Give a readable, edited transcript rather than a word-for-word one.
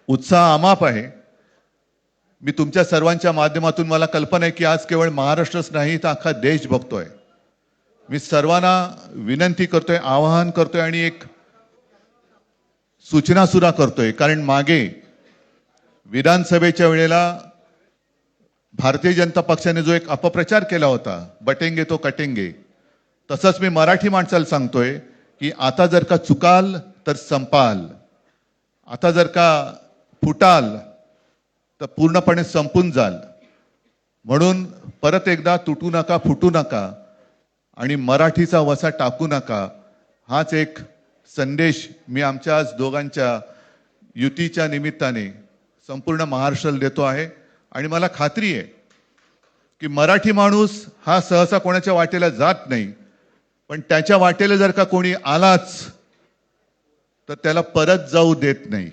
उत्साह अमाप आहे. मी तुमच्या सर्वांच्या माध्यमातून मला कल्पना आहे की आज केवळ महाराष्ट्रच नाही तर अख्खा देश बघतोय. मी सर्वांना विनंती करतोय, आवाहन करतोय आणि एक सूचना सुद्धा करतोय. कारण मागे विधानसभेच्या वेळेला भारतीय जनता पक्षाने जो एक अपप्रचार केला होता, बटेंगे तो कटेंगे, तसंच मी मराठी माणसाला सांगतोय की आता जर का चुकाल तर संपाल, आता जर का फुटाल तर पूर्णपणे संपून जाल. म्हणून परत एकदा तुटू नका, फुटू नका आणि मराठीचा वसा टाकू नका, हाच एक संदेश मी आमच्या आज दोघांच्या युतीच्या निमित्ताने संपूर्ण महाराष्ट्राला देतो आहे. आणि मला खात्री आहे की मराठी माणूस हा सहसा कोणाच्या वाटेला जात नाही, पण त्याच्या वाटेला जर का कोणी आलाच तर त्याला परत जाऊ देत नाही.